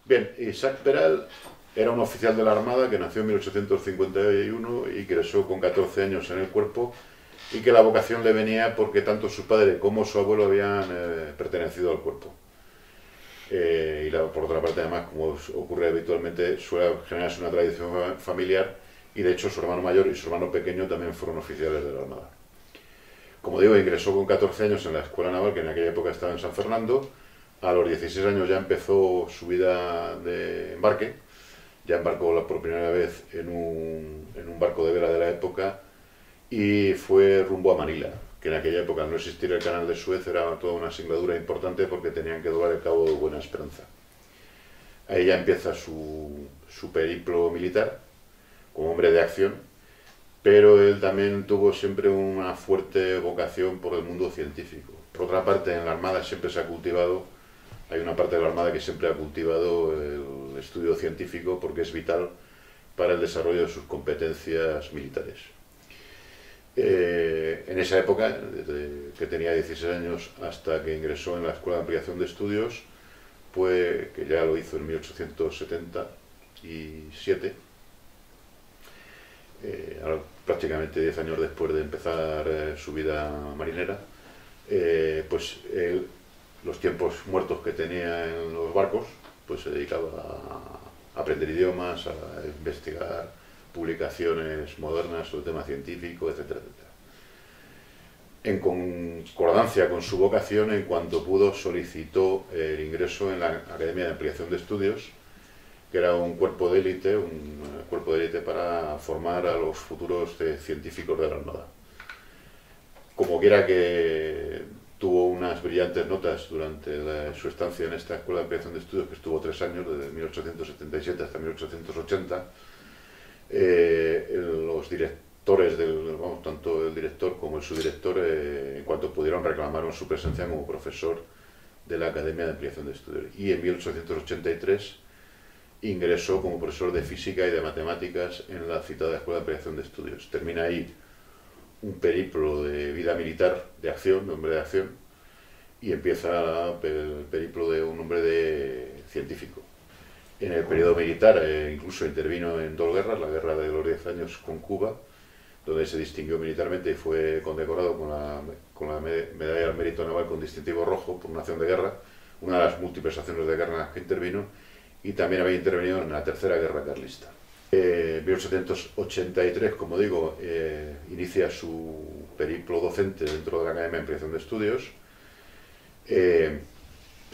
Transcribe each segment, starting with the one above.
Bien, Isaac Peral era un oficial de la Armada que nació en 1851 y ingresó con 14 años en el cuerpo, y que la vocación le venía porque tanto su padre como su abuelo habían pertenecido al cuerpo. Por otra parte, además, como ocurre habitualmente, suele generarse una tradición familiar, y de hecho su hermano mayor y su hermano pequeño también fueron oficiales de la Armada. Como digo, ingresó con 14 años en la Escuela Naval, que en aquella época estaba en San Fernando. A los 16 años ya empezó su vida de embarque. Ya embarcó por primera vez en un barco de vela de la época y fue rumbo a Manila, que en aquella época, al no existir el canal de Suez, era toda una singladura importante porque tenían que doblar el Cabo de Buena Esperanza. Ahí ya empieza su periplo militar como hombre de acción, pero él también tuvo siempre una fuerte vocación por el mundo científico. Por otra parte, en la Armada siempre se ha cultivado, hay una parte de la Armada que siempre ha cultivado el estudio científico porque es vital para el desarrollo de sus competencias militares. En esa época, desde que tenía 16 años hasta que ingresó en la Escuela de Ampliación de Estudios, pues, que ya lo hizo en 1877, prácticamente 10 años después de empezar su vida marinera, pues él, los tiempos muertos que tenía en los barcos, pues se dedicaba a aprender idiomas, a investigar publicaciones modernas sobre tema científico, etcétera, etcétera. En concordancia con su vocación, en cuanto pudo, solicitó el ingreso en la Academia de Ampliación de Estudios, que era un cuerpo de élite para formar a los futuros científicos de la Armada. Como quiera que tuvo unas brillantes notas durante su estancia en esta Escuela de Ampliación de Estudios, que estuvo 3 años, desde 1877 hasta 1880, los directores, tanto el director como el subdirector, en cuanto pudieron, reclamaron su presencia como profesor de la Academia de Ampliación de Estudios. Y en 1883 ingresó como profesor de física y de matemáticas en la citada Escuela de Ampliación de Estudios. Termina ahí un periplo de vida militar, de acción, de hombre de acción, y empieza el periplo de un hombre científico. En el periodo militar incluso intervino en 2 guerras, la guerra de los 10 años con Cuba, donde se distinguió militarmente y fue condecorado con la medalla al mérito naval con distintivo rojo por una acción de guerra, una de las múltiples acciones de guerra en las que intervino, y también había intervenido en la Tercera Guerra Carlista. En 1783, como digo, inicia su periplo docente dentro de la Academia de Ampliación de Estudios.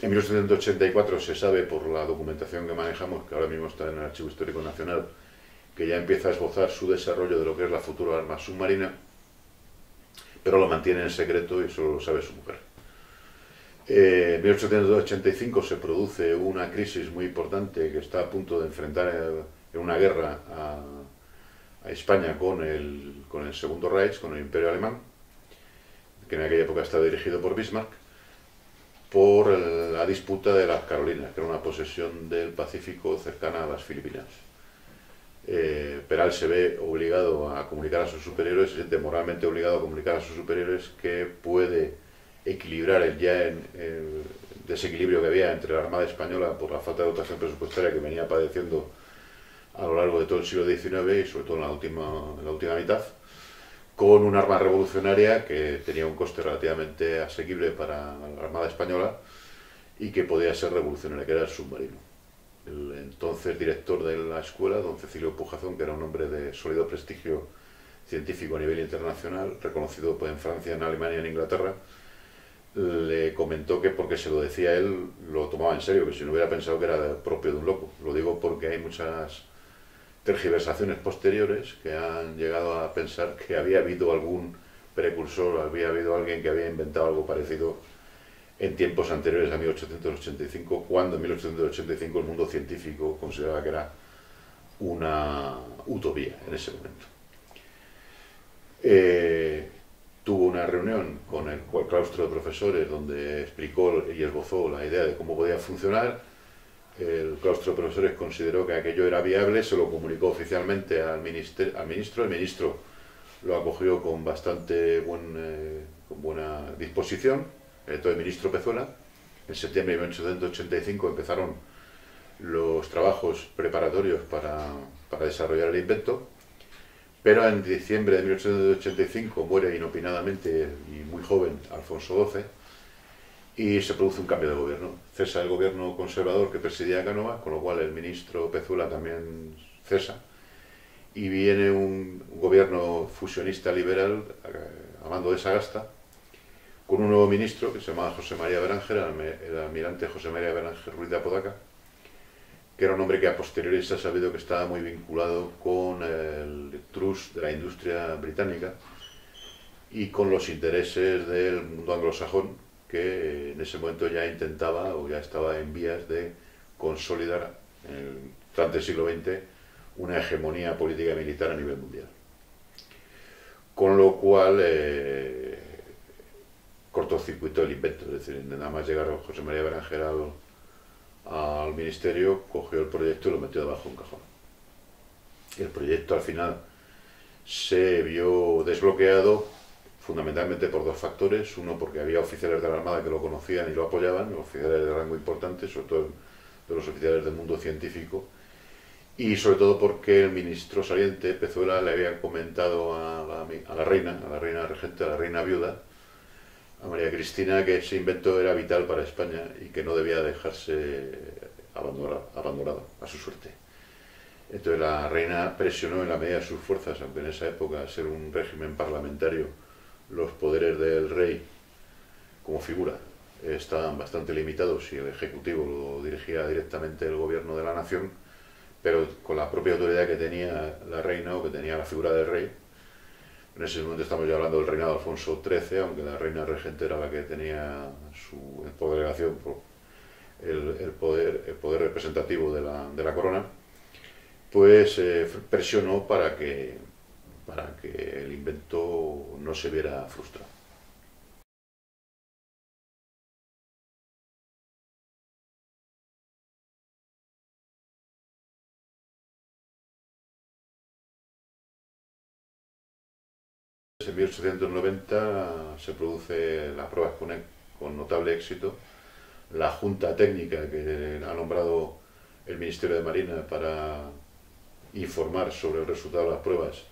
En 1884 se sabe, por la documentación que manejamos, que ahora mismo está en el Archivo Histórico Nacional, que ya empieza a esbozar su desarrollo de lo que es la futura arma submarina, pero lo mantiene en secreto y solo lo sabe su mujer. En 1885 se produce una crisis muy importante, que está a punto de enfrentar en una guerra a España con el Segundo Reich, con el Imperio Alemán, que en aquella época estaba dirigido por Bismarck, por la disputa de las Carolinas, que era una posesión del Pacífico cercana a las Filipinas. Peral se ve obligado a comunicar a sus superiores, se siente moralmente obligado a comunicar a sus superiores que puede equilibrar el desequilibrio que había entre la Armada Española por la falta de dotación presupuestaria que venía padeciendo a lo largo de todo el siglo XIX y sobre todo en la última mitad, con un arma revolucionaria que tenía un coste relativamente asequible para la Armada Española y que podía ser revolucionaria, que era el submarino. El entonces director de la escuela, don Cecilio Pujazón, que era un hombre de sólido prestigio científico a nivel internacional, reconocido en Francia, en Alemania y en Inglaterra, le comentó que, porque se lo decía él, lo tomaba en serio, que si no hubiera pensado que era propio de un loco. Lo digo porque hay muchas tergiversaciones posteriores que han llegado a pensar que había habido algún precursor, había habido alguien que había inventado algo parecido en tiempos anteriores a 1885, cuando en 1885 el mundo científico consideraba que era una utopía en ese momento. Tuvo una reunión con el claustro de profesores donde explicó y esbozó la idea de cómo podía funcionar. El claustro de profesores consideró que aquello era viable, se lo comunicó oficialmente al ministro, el ministro lo acogió con bastante con buena disposición, entonces el ministro Pezuela. En septiembre de 1885 empezaron los trabajos preparatorios para desarrollar el invento, pero en diciembre de 1885 muere inopinadamente y muy joven Alfonso XII y se produce un cambio de gobierno. Cesa el gobierno conservador que presidía Cánovas, con lo cual el ministro Pezuela también cesa, y viene un gobierno fusionista liberal a mando de Sagasta, con un nuevo ministro que se llamaba José María Beranger, el almirante José María Beranger Ruiz de Apodaca, que era un hombre que a posteriori se ha sabido que estaba muy vinculado con el trust de la industria británica y con los intereses del mundo anglosajón, que en ese momento ya intentaba o ya estaba en vías de consolidar durante el siglo XX una hegemonía política y militar a nivel mundial. Con lo cual cortocircuitó el invento, es decir, nada más llegar José María Beranger al ministerio, cogió el proyecto y lo metió debajo de un cajón. El proyecto al final se vio desbloqueado fundamentalmente por dos factores. Uno, porque había oficiales de la Armada que lo conocían y lo apoyaban, oficiales de rango importante, sobre todo de los oficiales del mundo científico, y sobre todo porque el ministro saliente, Pezuela, le había comentado a la reina regente, a la reina viuda, a María Cristina, que ese invento era vital para España y que no debía dejarse abandonado a su suerte. Entonces la reina presionó en la medida de sus fuerzas, aunque en esa época, ser un régimen parlamentario, los poderes del rey como figura estaban bastante limitados y el ejecutivo lo dirigía directamente el gobierno de la nación, pero con la propia autoridad que tenía la reina o que tenía la figura del rey. En ese momento estamos ya hablando del reinado de Alfonso XIII, aunque la reina regente era la que tenía en su delegación el poder representativo de la corona, pues presionó para que el invento no se viera frustrado. En 1890 se produce la prueba Sputnik con notable éxito. La junta técnica que ha nombrado el Ministerio de Marina para informar sobre el resultado de las pruebas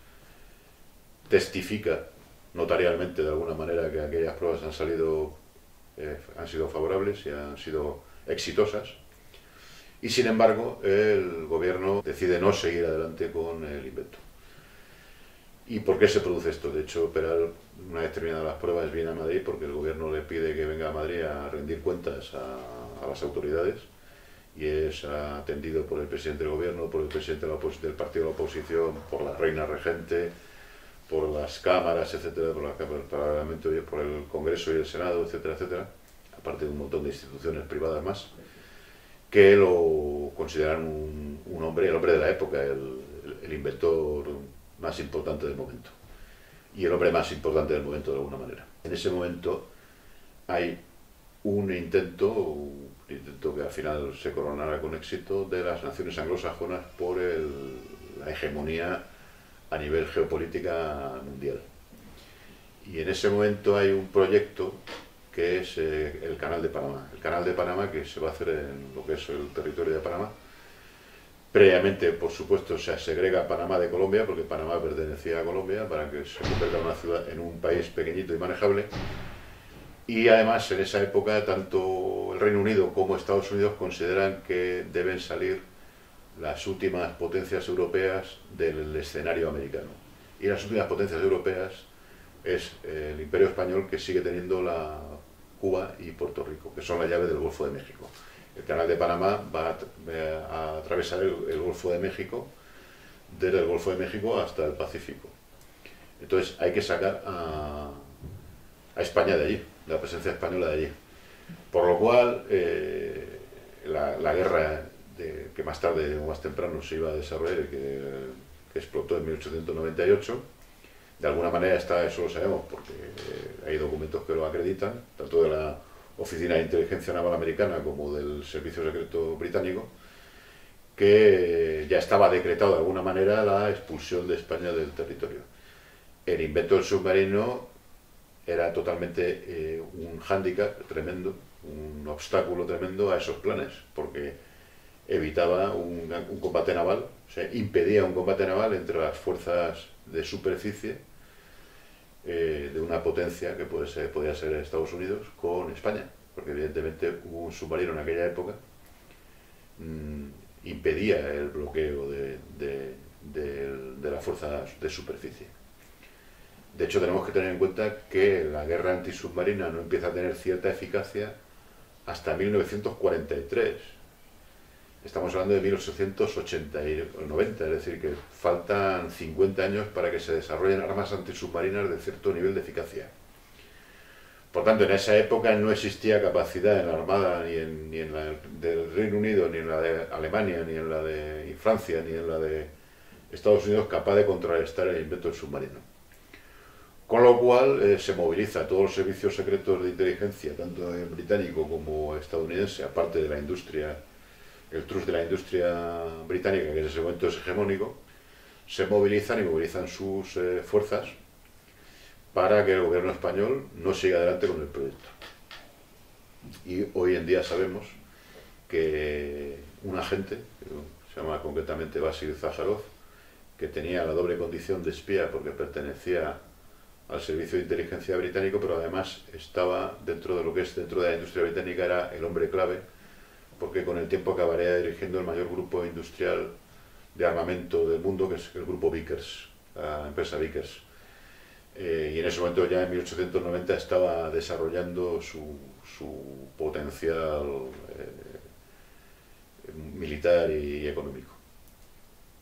testifica notarialmente de alguna manera que aquellas pruebas han sido favorables y han sido exitosas. Y sin embargo, el gobierno decide no seguir adelante con el invento. ¿Y por qué se produce esto? De hecho, Peral, una vez terminadas las pruebas, viene a Madrid porque el gobierno le pide que venga a Madrid a rendir cuentas a las autoridades, y es atendido por el presidente del gobierno, por el presidente del partido de la oposición, por la reina regente, por las cámaras, etcétera, paralelamente por el Congreso y el Senado, etcétera, etcétera, aparte de un montón de instituciones privadas más, que lo consideran el hombre de la época, el inventor más importante del momento y el hombre más importante del momento, de alguna manera. En ese momento hay un intento que al final se coronará con éxito, de las naciones anglosajonas por la hegemonía a nivel geopolítica mundial. Y en ese momento hay un proyecto que es el Canal de Panamá. El Canal de Panamá, que se va a hacer en lo que es el territorio de Panamá. Previamente, por supuesto, se segrega Panamá de Colombia, porque Panamá pertenecía a Colombia, para que se convierta en un país pequeñito y manejable. Y además, en esa época, tanto el Reino Unido como Estados Unidos consideran que deben salir las últimas potencias europeas del escenario americano. Y las últimas potencias europeas es el Imperio Español, que sigue teniendo Cuba y Puerto Rico, que son la llave del Golfo de México. El Canal de Panamá va a atravesar el Golfo de México, desde el Golfo de México hasta el Pacífico. Entonces hay que sacar a España de allí, la presencia española de allí. Por lo cual, la guerra que más tarde o más temprano se iba a desarrollar, que explotó en 1898, de alguna manera eso lo sabemos porque hay documentos que lo acreditan, tanto de la Oficina de Inteligencia Naval Americana como del Servicio Secreto Británico, que ya estaba decretado de alguna manera la expulsión de España del territorio. El invento del submarino era totalmente un hándicap tremendo, un obstáculo tremendo a esos planes, porque evitaba un combate naval, o sea, impedía un combate naval entre las fuerzas de superficie de una potencia que podía ser Estados Unidos con España, porque evidentemente hubo un submarino en aquella época, impedía el bloqueo de las fuerzas de superficie. De hecho, tenemos que tener en cuenta que la guerra antisubmarina no empieza a tener cierta eficacia hasta 1943. Estamos hablando de 1880 y 90, es decir, que faltan 50 años para que se desarrollen armas antisubmarinas de cierto nivel de eficacia. Por tanto, en esa época no existía capacidad en la Armada ni en la del Reino Unido, ni en la de Alemania, ni en la de Francia, ni en la de Estados Unidos capaz de contrarrestar el invento del submarino. Con lo cual se moviliza todos los servicios secretos de inteligencia, tanto británico como estadounidense, aparte de la industria, el trust de la industria británica, que en ese momento es hegemónico, se movilizan y movilizan sus fuerzas para que el gobierno español no siga adelante con el proyecto. Y hoy en día sabemos que un agente, se llama concretamente Basil Zaharov, que tenía la doble condición de espía porque pertenecía al servicio de inteligencia británico, pero además estaba dentro de lo que es dentro de la industria británica, era el hombre clave, porque con el tiempo acabaría dirigiendo el mayor grupo industrial de armamento del mundo, que es el grupo Vickers, la empresa Vickers. Y en ese momento, ya en 1890, estaba desarrollando su potencial militar y económico.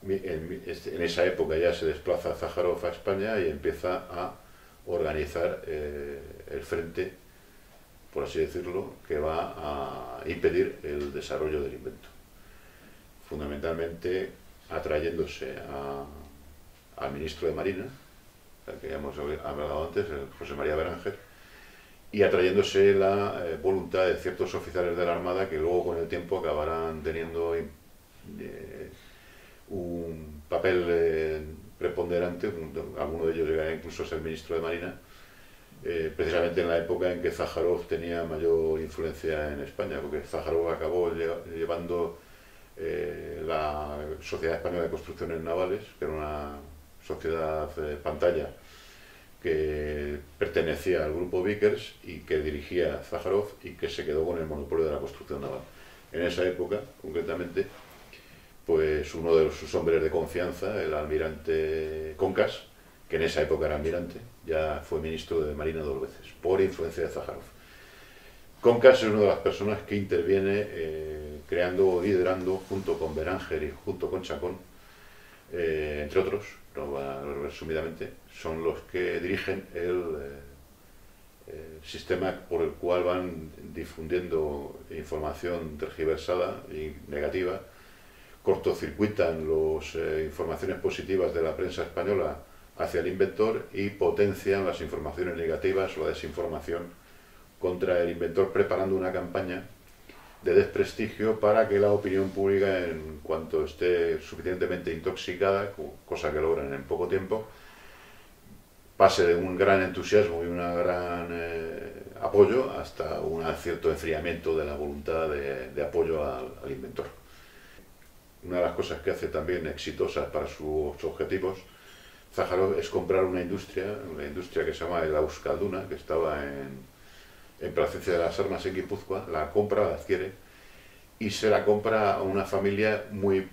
En esa época ya se desplaza Zaharov a España y empieza a organizar el frente, por así decirlo, que va a impedir el desarrollo del invento. Fundamentalmente atrayéndose al ministro de Marina, que ya hemos hablado antes, José María Beranger, y atrayéndose la voluntad de ciertos oficiales de la Armada que luego con el tiempo acabarán teniendo un papel preponderante, alguno de ellos llegará incluso a ser ministro de Marina, precisamente en la época en que Zaharov tenía mayor influencia en España, porque Zaharov acabó llevando la Sociedad Española de Construcciones Navales, que era una sociedad pantalla que pertenecía al grupo Vickers y que dirigía Zaharov y que se quedó con el monopolio de la construcción naval. En esa época, concretamente, pues uno de sus hombres de confianza, el almirante Concas, que en esa época era almirante, ya fue ministro de Marina 2 veces, por influencia de Zaharov. Concas es una de las personas que interviene creando o liderando, junto con Beranger y junto con Chacón, entre otros, resumidamente, son los que dirigen el sistema por el cual van difundiendo información tergiversada y negativa, cortocircuitan las informaciones positivas de la prensa española hacia el inventor y potencian las informaciones negativas o la desinformación contra el inventor, preparando una campaña de desprestigio para que la opinión pública, en cuanto esté suficientemente intoxicada, cosa que logran en poco tiempo, pase de un gran entusiasmo y un gran apoyo hasta un cierto enfriamiento de la voluntad de apoyo al inventor. Una de las cosas que hace también exitosas para sus objetivos Zaharov es comprar una industria que se llama el Euskalduna, que estaba en Plasencia de las Armas en Guipúzcoa, la compra, la adquiere y se la compra a una familia muy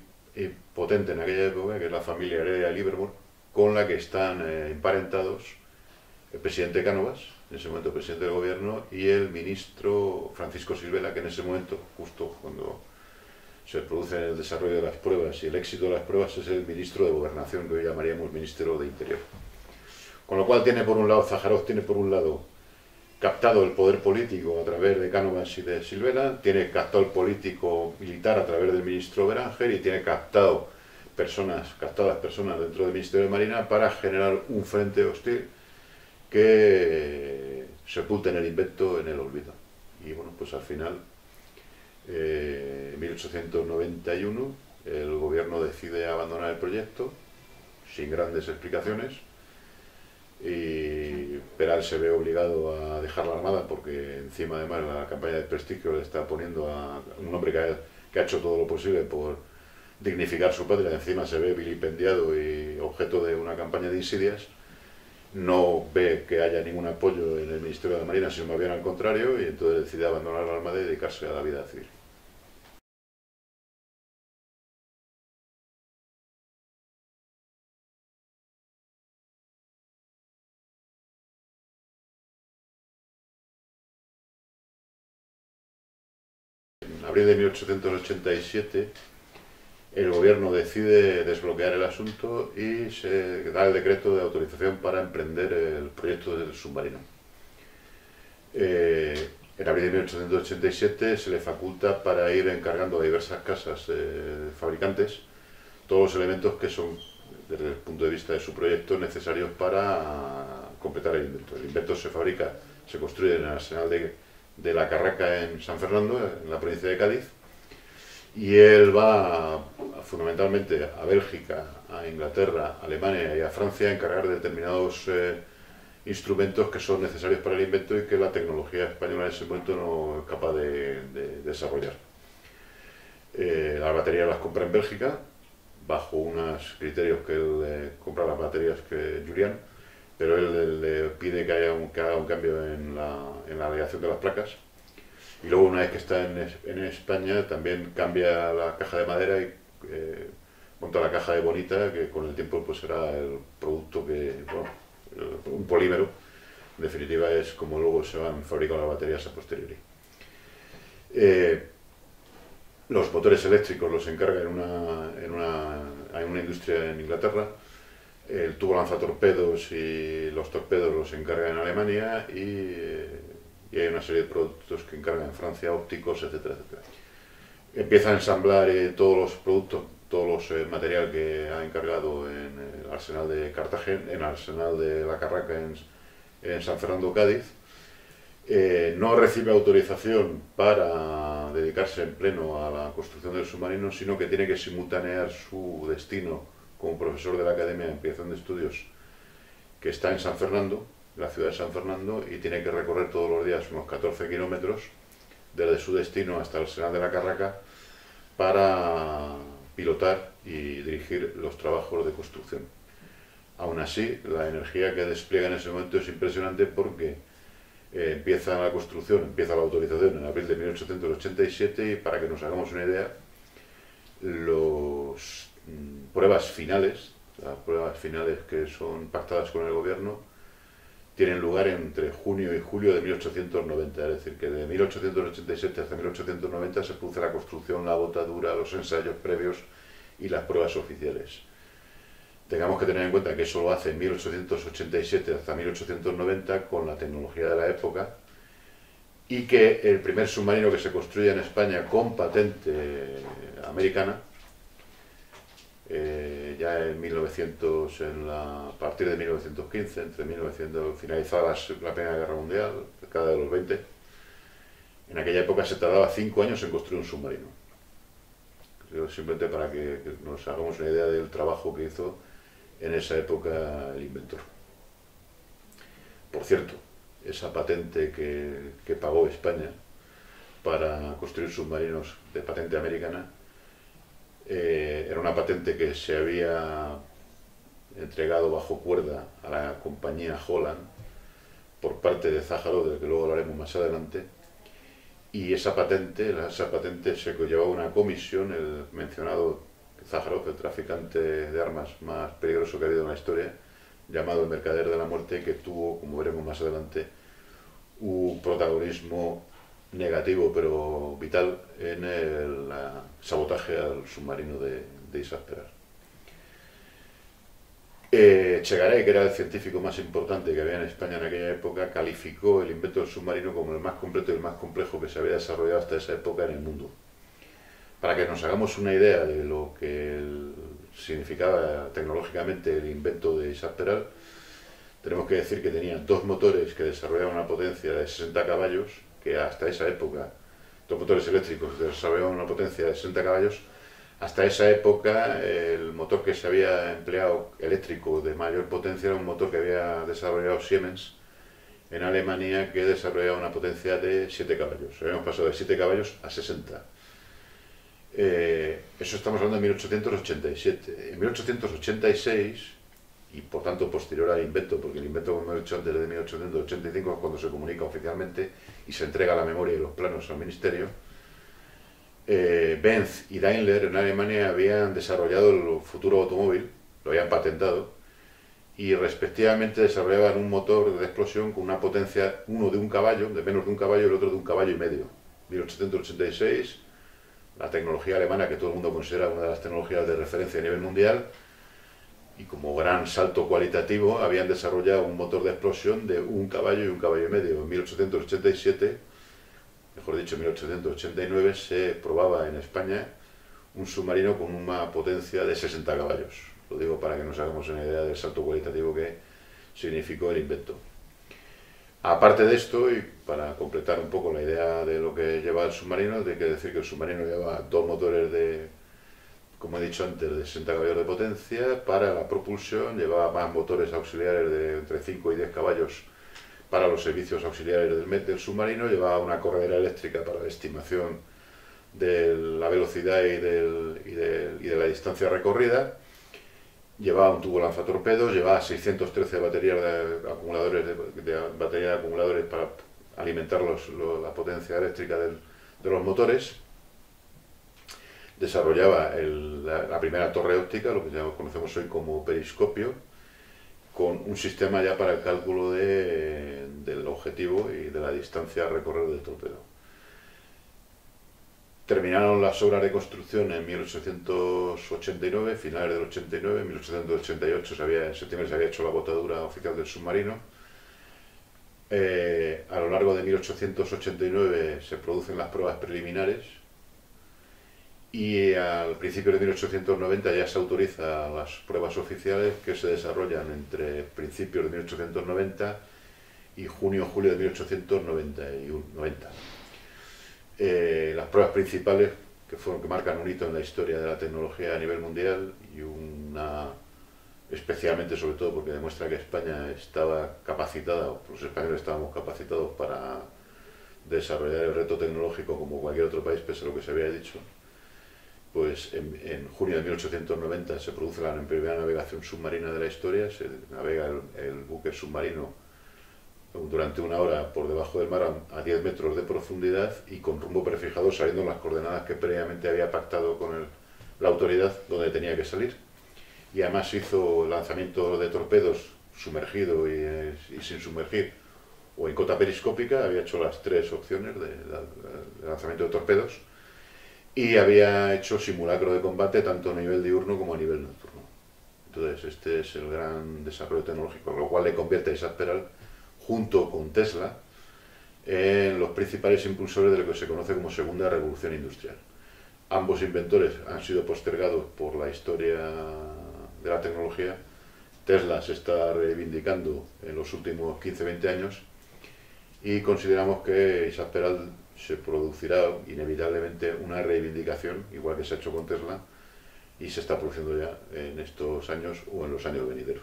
potente en aquella época, que es la familia Heredia Livermore, con la que están emparentados el presidente Cánovas, en ese momento presidente del gobierno, y el ministro Francisco Silvela, que en ese momento, justo cuando se produce el desarrollo de las pruebas y el éxito de las pruebas, es el ministro de Gobernación, que hoy llamaríamos ministro de Interior. Con lo cual tiene por un lado, Zaharov tiene por un lado captado el poder político a través de Cánovas y de Silvela, tiene captado el político militar a través del ministro Beranger y tiene captadas personas dentro del Ministerio de Marina para generar un frente hostil que sepulten el invento en el olvido. Y bueno, pues al final, en 1891, el gobierno decide abandonar el proyecto sin grandes explicaciones y Peral se ve obligado a dejar la Armada porque encima además la campaña de prestigio le está poniendo a un hombre que ha hecho todo lo posible por dignificar su patria, encima se ve vilipendiado y objeto de una campaña de insidias, no ve que haya ningún apoyo en el Ministerio de la Marina, sino más bien al contrario, y entonces decide abandonar la Armada y dedicarse a la vida civil. En abril de 1887, el gobierno decide desbloquear el asunto y se da el decreto de autorización para emprender el proyecto del submarino. En abril de 1887 se le faculta para ir encargando a diversas casas fabricantes todos los elementos que son, desde el punto de vista de su proyecto, necesarios para completar el invento. El invento se fabrica, se construye en el arsenal de La Carraca en San Fernando, en la provincia de Cádiz, y él va fundamentalmente a Bélgica, a Inglaterra, a Alemania y a Francia a encargar de determinados instrumentos que son necesarios para el invento y que la tecnología española en ese momento no es capaz de desarrollar. Las baterías las compra en Bélgica, bajo unos criterios que él compra las baterías que Julián, pero él le pide que haga un cambio en la aleación de las placas. Y luego, una vez que está en España, también cambia la caja de madera y monta la caja de bonita, que con el tiempo pues será el producto que, bueno, un polímero. En definitiva, es como luego se van fabricando las baterías a posteriori. Los motores eléctricos los encarga hay una industria en Inglaterra. El tubo lanzatorpedos y los torpedos los encarga en Alemania y hay una serie de productos que encargan en Francia, ópticos, etcétera, etcétera. Empieza a ensamblar todos los productos, todos los material que ha encargado en el arsenal de Cartagena, en el arsenal de La Carraca en San Fernando, Cádiz. No recibe autorización para dedicarse en pleno a la construcción del submarino, sino que tiene que simultanear su destino como profesor de la Academia de Ampliación de Estudios, que está en San Fernando, la ciudad de San Fernando, y tiene que recorrer todos los días unos 14 kilómetros desde su destino hasta el arsenal de La Carraca para pilotar y dirigir los trabajos de construcción. Aún así, la energía que despliega en ese momento es impresionante porque empieza la construcción, empieza la autorización en abril de 1887 y, para que nos hagamos una idea, las pruebas finales que son pactadas con el gobierno tienen lugar entre junio y julio de 1890, es decir, que de 1887 hasta 1890 se produce la construcción, la botadura, los ensayos previos y las pruebas oficiales. Tengamos que tener en cuenta que eso lo hace en 1887 hasta 1890 con la tecnología de la época, y que el primer submarino que se construye en España con patente americana, ya en 1900, a partir de 1915, finalizada la Primera Guerra Mundial, década de los 20, en aquella época se tardaba 5 años en construir un submarino. Simplemente para que nos hagamos una idea del trabajo que hizo en esa época el inventor. Por cierto, esa patente que pagó España para construir submarinos de patente americana era una patente que se había entregado bajo cuerda a la compañía Holland por parte de Zájaro, del que luego hablaremos más adelante, y esa patente se llevaba una comisión, el mencionado Zájaro, el traficante de armas más peligroso que ha habido en la historia, llamado el Mercader de la Muerte, que tuvo, como veremos más adelante, un protagonismo negativo pero vital en el sabotaje al submarino de Isaac Peral. Echegaray, que era el científico más importante que había en España en aquella época, calificó el invento del submarino como el más completo y el más complejo que se había desarrollado hasta esa época en el mundo. Para que nos hagamos una idea de lo que significaba tecnológicamente el invento de Isaac Peral, tenemos que decir que tenía 2 motores que desarrollaban una potencia de 60 caballos, que hasta esa época, 2 motores eléctricos que desarrollaban una potencia de 60 caballos, hasta esa época el motor que se había empleado eléctrico de mayor potencia era un motor que había desarrollado Siemens en Alemania, que desarrollaba una potencia de 7 caballos. Habíamos pasado de 7 caballos a 60. Eso estamos hablando de 1887. En 1886, y por tanto posterior al invento, porque el invento, como he dicho antes, de 1885 es cuando se comunica oficialmente y se entrega la memoria y los planos al ministerio, Benz y Daimler en Alemania habían desarrollado el futuro automóvil, lo habían patentado, y respectivamente desarrollaban un motor de explosión con una potencia, uno de un caballo, de menos de un caballo, y el otro de un caballo y medio. 1886, la tecnología alemana, que todo el mundo considera una de las tecnologías de referencia a nivel mundial, y como gran salto cualitativo habían desarrollado un motor de explosión de un caballo y un caballo y medio. En 1887, mejor dicho, en 1889, se probaba en España un submarino con una potencia de 60 caballos. Lo digo para que nos hagamos una idea del salto cualitativo que significó el invento. Aparte de esto, y para completar un poco la idea de lo que lleva el submarino, hay que decir que el submarino lleva dos motores de, como he dicho antes, de 60 caballos de potencia. Para la propulsión llevaba más motores auxiliares de entre 5 y 10 caballos para los servicios auxiliares del submarino. Llevaba una corredera eléctrica para la estimación de la velocidad y de la distancia recorrida. Llevaba un tubo lanzatorpedos, llevaba 613 baterías de acumuladores, batería de acumuladores para alimentar la potencia eléctrica de los motores. Desarrollaba la primera torre óptica, lo que ya conocemos hoy como periscopio, con un sistema ya para el cálculo del objetivo y de la distancia a recorrer del torpedo. Terminaron las obras de construcción en 1889, finales del 89, en 1888 en septiembre se había hecho la botadura oficial del submarino. A lo largo de 1889 se producen las pruebas preliminares y al principio de 1890 ya se autorizan las pruebas oficiales que se desarrollan entre principios de 1890 y junio-julio de 1890. Las pruebas principales que marcan un hito en la historia de la tecnología a nivel mundial y especialmente sobre todo porque demuestra que España estaba capacitada, los españoles estábamos capacitados para desarrollar el reto tecnológico como cualquier otro país, pese a lo que se había dicho. Pues en junio de 1890 se produce la primera navegación submarina de la historia, se navega el buque submarino durante una hora por debajo del mar a 10 metros de profundidad y con rumbo prefijado, saliendo en las coordenadas que previamente había pactado con la autoridad donde tenía que salir. Y además hizo lanzamiento de torpedos sumergido y sin sumergir o en cota periscópica, había hecho las tres opciones de lanzamiento de torpedos y había hecho simulacro de combate tanto a nivel diurno como a nivel nocturno. Entonces este es el gran desarrollo tecnológico, lo cual le convierte a Isaac Peral junto con Tesla, en los principales impulsores de lo que se conoce como segunda revolución industrial. Ambos inventores han sido postergados por la historia de la tecnología. Tesla se está reivindicando en los últimos 15-20 años y consideramos que Isaac Peral se producirá inevitablemente una reivindicación, igual que se ha hecho con Tesla, y se está produciendo ya en estos años o en los años venideros.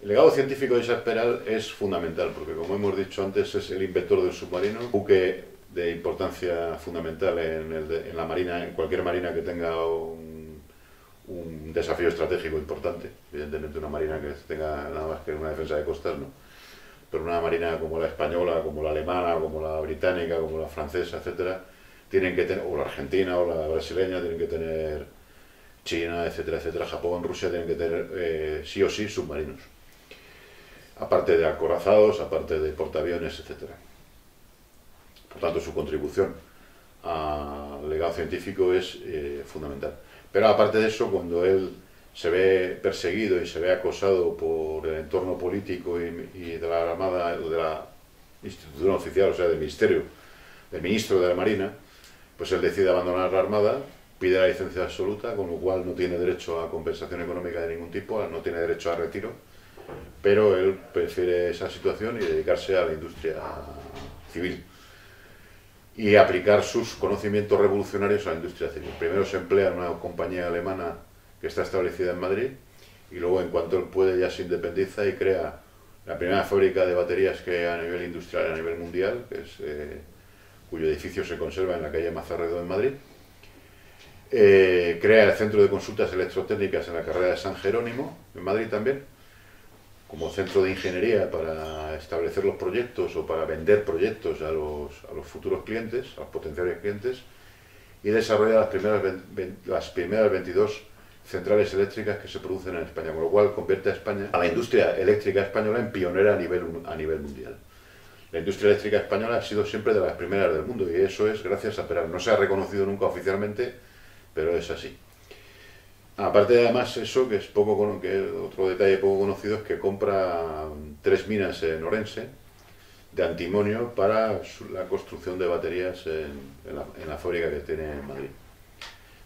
El legado científico de Isaac Peral es fundamental, porque como hemos dicho antes, es el inventor del submarino, un buque de importancia fundamental en la marina, en cualquier marina que tenga un desafío estratégico importante. Evidentemente una marina que tenga nada más que una defensa de costas, no. Pero una marina como la española, como la alemana, como la británica, como la francesa, etcétera, tienen que tener, o la argentina o la brasileña, tienen que tener, China, etcétera, etcétera, Japón, Rusia, tienen que tener sí o sí submarinos. Aparte de acorazados, aparte de portaaviones, etcétera. Por tanto, su contribución al legado científico es fundamental. Pero aparte de eso, cuando él se ve perseguido y se ve acosado por el entorno político y de la Armada, o de la institución oficial, o sea, del ministerio, del ministro de la Marina, pues él decide abandonar la Armada, pide la licencia absoluta, con lo cual no tiene derecho a compensación económica de ningún tipo, no tiene derecho a retiro, pero él prefiere esa situación y dedicarse a la industria civil y aplicar sus conocimientos revolucionarios a la industria civil. Primero se emplea en una compañía alemana que está establecida en Madrid, y luego en cuanto él puede ya se independiza y crea la primera fábrica de baterías que hay a nivel industrial, a nivel mundial, que es, cuyo edificio se conserva en la calle Mazarredo en Madrid. Crea el Centro de Consultas Electrotécnicas en la carrera de San Jerónimo, en Madrid también, como centro de ingeniería para establecer los proyectos o para vender proyectos a los futuros clientes, a los potenciales clientes, y desarrolla las primeras 22 centrales eléctricas que se producen en España, con lo cual convierte a España, a la industria eléctrica española, en pionera a nivel mundial. La industria eléctrica española ha sido siempre de las primeras del mundo, y eso es gracias a Peral. No se ha reconocido nunca oficialmente, pero es así. Aparte de además eso, que es otro detalle poco conocido, es que compra 3 minas en Orense de antimonio para la construcción de baterías en la fábrica que tiene en Madrid.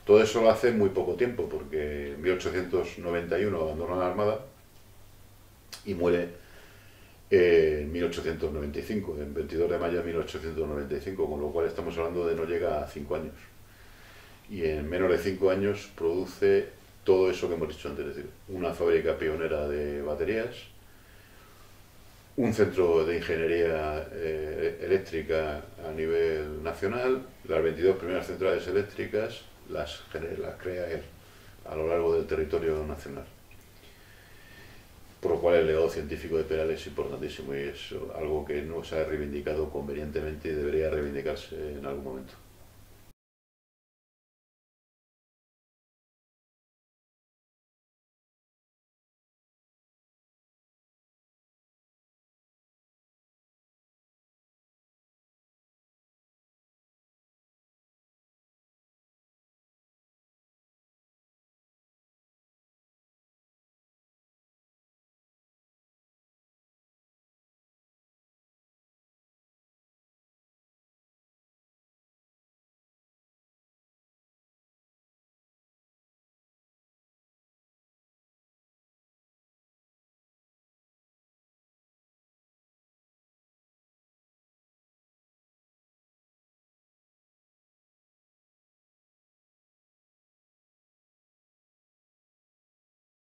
Todo eso lo hace en muy poco tiempo, porque en 1891 abandona la Armada y muere en 1895, en 22 de mayo de 1895, con lo cual estamos hablando de no llega a 5 años. Y en menos de 5 años produce todo eso que hemos dicho antes, es decir, una fábrica pionera de baterías, un centro de ingeniería eléctrica a nivel nacional, las 22 primeras centrales eléctricas las crea él a lo largo del territorio nacional. Por lo cual el legado científico de Peral es importantísimo y es algo que no se ha reivindicado convenientemente y debería reivindicarse en algún momento.